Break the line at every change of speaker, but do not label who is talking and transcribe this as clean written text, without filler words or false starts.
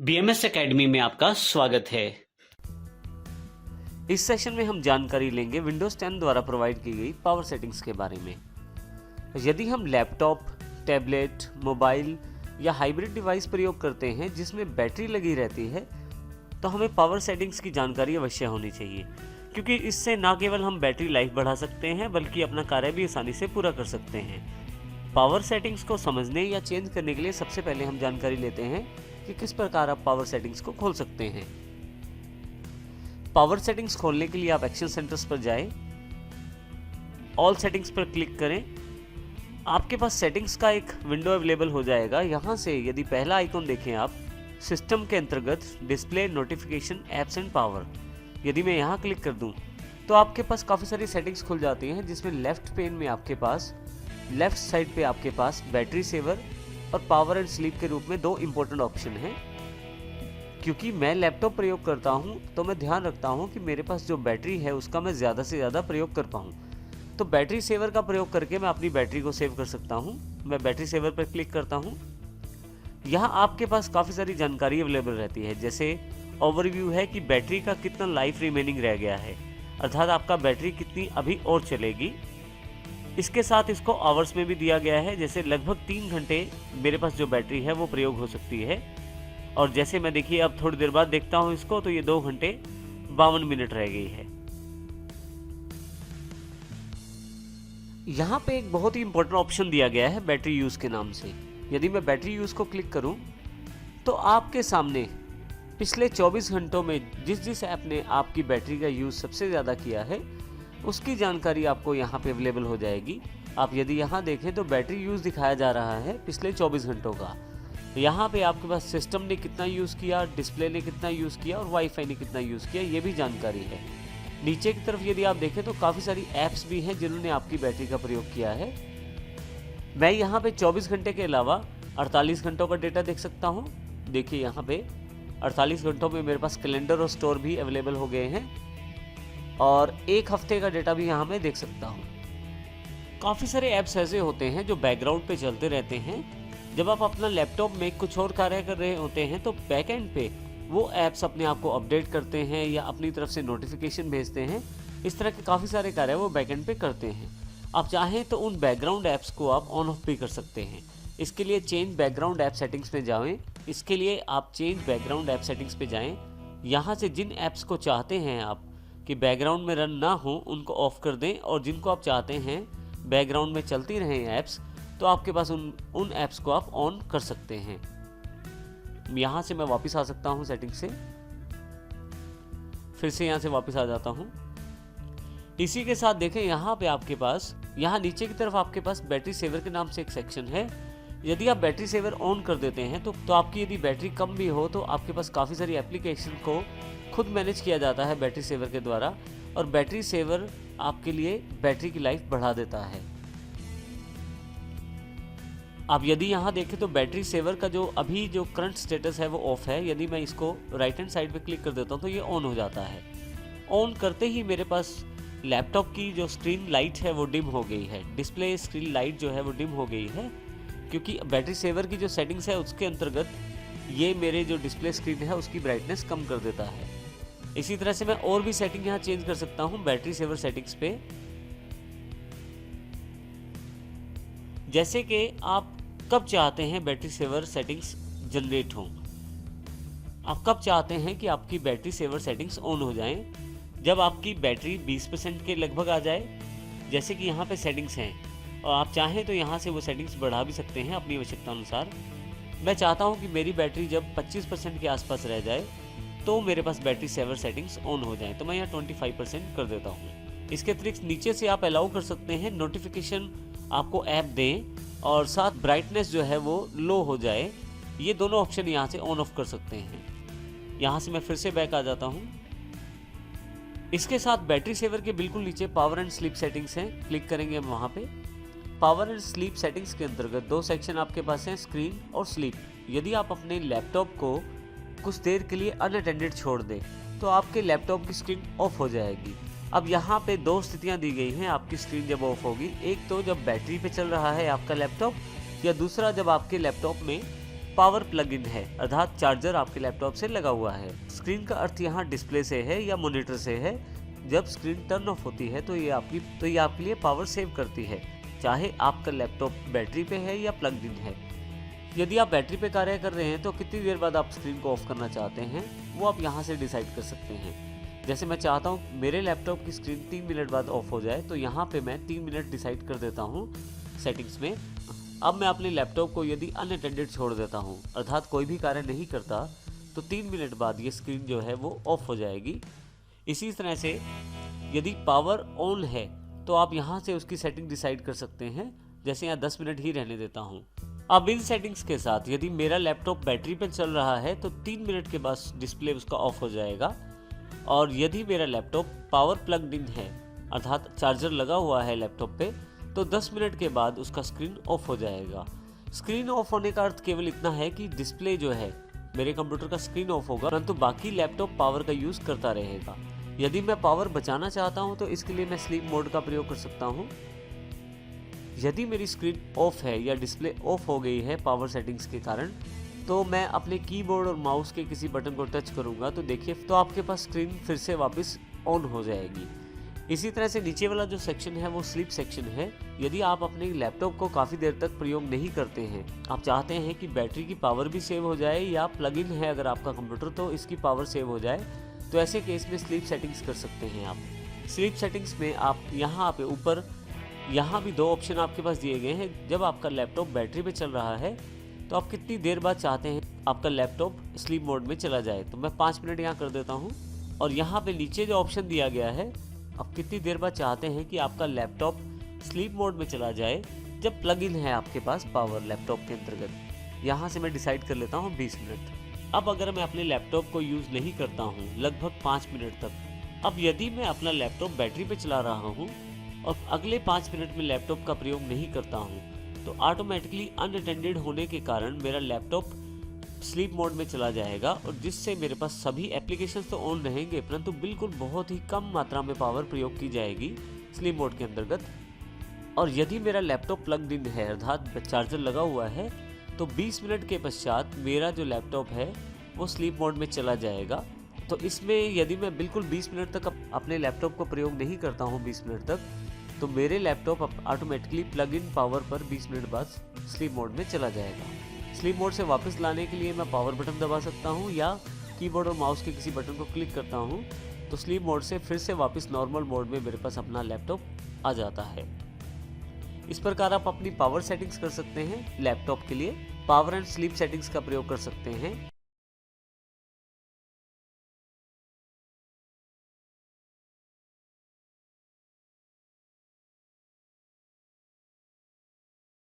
BMS academy में आपका स्वागत है। इस सेशन में हम जानकारी लेंगे विंडोज 10 द्वारा प्रोवाइड की गई पावर सेटिंग्स के बारे में। यदि हम लैपटॉप, टैबलेट, मोबाइल या हाइब्रिड डिवाइस प्रयोग करते हैं जिसमें बैटरी लगी रहती है, तो हमें पावर सेटिंग्स की जानकारी अवश्य होनी चाहिए, क्योंकि इससे न केवल हम बैटरी लाइफ बढ़ा सकते हैं बल्कि अपना कार्य भी आसानी से पूरा कर सकते हैं। पावर सेटिंग्स को समझने या चेंज करने के लिए सबसे पहले हम जानकारी लेते हैं कि किस प्रकार आप पावर सेटिंग्स को खोल सकते हैं। पावर सेटिंग्स खोलने के लिए आप एक्शन सेंटर्स पर जाएं, ऑल सेटिंग्स पर क्लिक करें। आपके पास सेटिंग्स का एक विंडो अवेलेबल हो जाएगा। यहाँ से यदि पहला आइकॉन देखें आप, सिस्टम के अंतर्गत display, notification, apps and power, यदि मैं यहाँ क्लिक कर दूँ तो आपके पास काफ़ी सारी सेटिंग्स खुल जाती हैं, जिसमें लेफ्ट पेन में आपके पास, लेफ्ट साइड पे आपके पास बैटरी सेवर और पावर एंड स्लीप के रूप में दो इंपॉर्टेंट ऑप्शन हैं। क्योंकि मैं लैपटॉप प्रयोग करता हूं, तो मैं ध्यान रखता हूं कि मेरे पास जो बैटरी है उसका मैं ज़्यादा से ज़्यादा प्रयोग कर पाऊं। तो बैटरी सेवर का प्रयोग करके मैं अपनी बैटरी को सेव कर सकता हूं। मैं बैटरी सेवर पर क्लिक करता हूं। यहाँ आपके पास काफ़ी सारी जानकारी अवेलेबल रहती है, जैसे ओवरव्यू है कि बैटरी का कितना लाइफ रिमेनिंग रह गया है, अर्थात आपका बैटरी कितनी अभी और चलेगी। इसके साथ इसको आवर्स में भी दिया गया है, जैसे लगभग 3 घंटे मेरे पास जो बैटरी है वो प्रयोग हो सकती है। और जैसे मैं देखिए अब थोड़ी देर बाद देखता हूँ इसको, तो ये 2 घंटे 52 मिनट रह गई है। यहाँ पे एक बहुत ही इंपॉर्टेंट ऑप्शन दिया गया है बैटरी यूज के नाम से। यदि मैं बैटरी यूज को क्लिक करूँ तो आपके सामने पिछले 24 घंटों में जिस ऐप ने आपकी बैटरी का यूज सबसे ज़्यादा किया है उसकी जानकारी आपको यहाँ पे अवेलेबल हो जाएगी। आप यदि यहाँ देखें तो बैटरी यूज़ दिखाया जा रहा है पिछले 24 घंटों का। यहाँ पे आपके पास सिस्टम ने कितना यूज़ किया, डिस्प्ले ने कितना यूज़ किया और वाईफाई ने कितना यूज़ किया, ये भी जानकारी है। नीचे की तरफ यदि आप देखें तो काफ़ी सारी ऐप्स भी हैं जिन्होंने आपकी बैटरी का प्रयोग किया है। मैं यहाँ पे 24 घंटे के अलावा 48 घंटों का डेटा देख सकता हूँ। देखिए यहाँ पे 48 घंटों में मेरे पास कैलेंडर और स्टोर भी अवेलेबल हो गए हैं, और 1 हफ्ते का डेटा भी यहाँ मैं देख सकता हूँ। काफ़ी सारे ऐप्स ऐसे होते हैं जो बैकग्राउंड पे चलते रहते हैं। जब आप अपना लैपटॉप में कुछ और कार्य कर रहे होते हैं तो बैकएंड पे वो ऐप्स अपने आप को अपडेट करते हैं या अपनी तरफ से नोटिफिकेशन भेजते हैं। इस तरह के काफ़ी सारे कार्य वो बैकएंड पे करते हैं। आप चाहें तो उन बैकग्राउंड ऐप्स को आप ऑन ऑफ भी कर सकते हैं। इसके लिए चेंज बैकग्राउंड ऐप सेटिंग्स में जाएं। इसके लिए आप चेंज बैकग्राउंड ऐप सेटिंग्स पे जाएं। यहाँ से जिन ऐप्स को चाहते हैं आप कि बैकग्राउंड में रन ना हो उनको ऑफ कर दें, और जिनको आप चाहते हैं बैकग्राउंड में चलती रहें ऐप्स, तो आपके पास उन ऐप्स को आप ऑन कर सकते हैं। यहाँ से मैं वापस आ सकता हूँ सेटिंग से, फिर से यहाँ से वापस आ जाता हूँ। इसी के साथ देखें यहाँ पे आपके पास, यहाँ नीचे की तरफ आपके पास बैटरी सेवर के नाम से एक सेक्शन है। यदि आप बैटरी सेवर ऑन कर देते हैं तो आपकी यदि बैटरी कम भी हो तो आपके पास काफ़ी सारी एप्लीकेशन को खुद मैनेज किया जाता है बैटरी सेवर के द्वारा, और बैटरी सेवर आपके लिए बैटरी की लाइफ बढ़ा देता है। अब यदि यहाँ देखें तो बैटरी सेवर का जो अभी जो करंट स्टेटस है वो ऑफ है। यदि मैं इसको राइट हैंड साइड पे क्लिक कर देता हूँ तो ये ऑन हो जाता है। ऑन करते ही मेरे पास लैपटॉप की जो स्क्रीन लाइट है वो डिम हो गई है, डिस्प्ले स्क्रीन लाइट जो है वो डिम हो गई है, क्योंकि बैटरी सेवर की जो सेटिंग्स है उसके अंतर्गत ये मेरे जो डिस्प्ले स्क्रीन है उसकी ब्राइटनेस कम कर देता है। इसी तरह से मैं और भी सेटिंग यहाँ चेंज कर सकता हूँ बैटरी सेवर सेटिंग्स पे। जैसे कि आप कब चाहते हैं बैटरी सेवर सेटिंग्स जनरेट हों, आप कब चाहते हैं कि आपकी बैटरी सेवर सेटिंग्स ऑन हो जाएं, जब आपकी बैटरी 20% के लगभग आ जाए, जैसे कि यहाँ पे सेटिंग्स हैं, और आप चाहें तो यहाँ से वो सेटिंग्स बढ़ा भी सकते हैं अपनी आवश्यकता अनुसार। मैं चाहता हूँ कि मेरी बैटरी जब 25% के आसपास रह जाए तो मेरे पास बैटरी सेवर सेटिंग्स ऑन हो जाएं, तो मैं यहाँ 25% कर देता हूँ। इसके अतिरिक्त नीचे से आप अलाउ कर सकते हैं नोटिफिकेशन आपको ऐप दें और साथ ब्राइटनेस जो है वो लो हो जाए। ये दोनों ऑप्शन यहाँ से ऑन ऑफ कर सकते हैं। यहाँ से मैं फिर से बैक आ जाता हूँ। इसके साथ बैटरी सेवर के बिल्कुल नीचे पावर एंड स्लीप सेटिंग्स हैं, क्लिक करेंगे हम वहाँ पे। पावर एंड स्लीप सेटिंग्स के अंतर्गत 2 सेक्शन आपके पास हैं, स्क्रीन और स्लीप। यदि आप अपने लैपटॉप को कुछ देर के लिए अनअटेंडेड छोड़ दें तो आपके लैपटॉप की स्क्रीन ऑफ हो जाएगी। अब यहाँ पे 2 स्थितियाँ दी गई हैं आपकी स्क्रीन जब ऑफ होगी। एक तो जब बैटरी पे चल रहा है आपका लैपटॉप, या दूसरा जब आपके लैपटॉप में पावर प्लग इन है, अर्थात चार्जर आपके लैपटॉप से लगा हुआ है। स्क्रीन का अर्थ यहाँ डिस्प्ले से है या मॉनिटर से है। जब स्क्रीन टर्न ऑफ होती है तो ये आपके लिए पावर सेव करती है, चाहे आपका लैपटॉप बैटरी पे है या प्लग इन है। यदि आप बैटरी पे कार्य कर रहे हैं तो कितनी देर बाद आप स्क्रीन को ऑफ करना चाहते हैं वो आप यहाँ से डिसाइड कर सकते हैं। जैसे मैं चाहता हूँ मेरे लैपटॉप की स्क्रीन 3 मिनट बाद ऑफ हो जाए, तो यहाँ पे मैं 3 मिनट डिसाइड कर देता हूँ सेटिंग्स में। अब मैं अपने लैपटॉप को यदि अनअटेंडेड छोड़ देता हूँ, अर्थात कोई भी कार्य नहीं करता, तो 3 मिनट बाद ये स्क्रीन जो है वो ऑफ हो जाएगी। इसी तरह से यदि पावर ऑन है तो आप यहाँ से उसकी सेटिंग डिसाइड कर सकते हैं। जैसे यहाँ 10 मिनट ही रहने देता हूँ। अब इन सेटिंग्स के साथ यदि मेरा लैपटॉप बैटरी पर चल रहा है तो 3 मिनट के बाद डिस्प्ले उसका ऑफ हो जाएगा। और यदि मेरा लैपटॉप पावर प्लग इन है, अर्थात चार्जर लगा हुआ है लैपटॉप पे, तो 10 मिनट के बाद उसका स्क्रीन ऑफ हो जाएगा। स्क्रीन ऑफ होने का अर्थ केवल इतना है कि डिस्प्ले जो है मेरे कंप्यूटर का स्क्रीन ऑफ होगा, परंतु बाकी लैपटॉप पावर का यूज़ करता रहेगा। यदि मैं पावर बचाना चाहता हूं तो इसके लिए मैं स्लीप मोड का प्रयोग कर सकता हूं। यदि मेरी स्क्रीन ऑफ है या डिस्प्ले ऑफ हो गई है पावर सेटिंग्स के कारण, तो मैं अपने कीबोर्ड और माउस के किसी बटन को टच करूंगा तो देखिए तो आपके पास स्क्रीन फिर से वापस ऑन हो जाएगी। इसी तरह से नीचे वाला जो सेक्शन है वो स्लीप सेक्शन है। यदि आप अपने लैपटॉप को काफ़ी देर तक प्रयोग नहीं करते हैं, आप चाहते हैं कि बैटरी की पावर भी सेव हो जाए, या प्लग इन है अगर आपका कंप्यूटर तो इसकी पावर सेव हो जाए, तो ऐसे केस में स्लीप सेटिंग्स कर सकते हैं आप। स्लीप सेटिंग्स में आप यहाँ पे ऊपर यहाँ भी 2 ऑप्शन आपके पास दिए गए हैं। जब आपका लैपटॉप बैटरी पे चल रहा है तो आप कितनी देर बाद चाहते हैं आपका लैपटॉप स्लीप मोड में चला जाए, तो मैं 5 मिनट यहाँ कर देता हूँ। और यहाँ पे नीचे जो ऑप्शन दिया गया है, आप कितनी देर बाद चाहते हैं कि आपका लैपटॉप स्लीप मोड में चला जाए जब प्लग इन है आपके पास पावर लैपटॉप के अंतर्गत। यहाँ से मैं डिसाइड कर लेता हूँ 20 मिनट। अब अगर मैं अपने लैपटॉप को यूज़ नहीं करता हूँ लगभग 5 मिनट तक, अब यदि मैं अपना लैपटॉप बैटरी पे चला रहा हूँ और अगले 5 मिनट में लैपटॉप का प्रयोग नहीं करता हूँ, तो ऑटोमेटिकली अनअटेंडेड होने के कारण मेरा लैपटॉप स्लीप मोड में चला जाएगा, और जिससे मेरे पास सभी एप्लीकेशंस तो ऑन रहेंगे परंतु बिल्कुल बहुत ही कम मात्रा में पावर प्रयोग की जाएगी स्लीप मोड के अंतर्गत। और यदि मेरा लैपटॉप प्लग इन है, अर्थात चार्जर लगा हुआ है, तो 20 मिनट के पश्चात मेरा जो लैपटॉप है वो स्लीप मोड में चला जाएगा। तो इसमें यदि मैं बिल्कुल 20 मिनट तक अपने लैपटॉप को प्रयोग नहीं करता हूँ 20 मिनट तक, तो मेरे laptop automatically plug in power पर 20 मिनट बाद स्लीप मोड में चला जाएगा। स्लीप मोड से वापस लाने के लिए मैं पावर बटन दबा सकता हूँ या कीबोर्ड और माउस के किसी बटन को क्लिक करता हूँ, तो स्लीप मोड से फिर से वापस नॉर्मल मोड में मेरे पास अपना लैपटॉप आ जाता है। इस प्रकार आप अपनी पावर सेटिंग्स कर सकते हैं। लैपटॉप के लिए पावर एंड स्लीप सेटिंग्स का प्रयोग कर सकते हैं।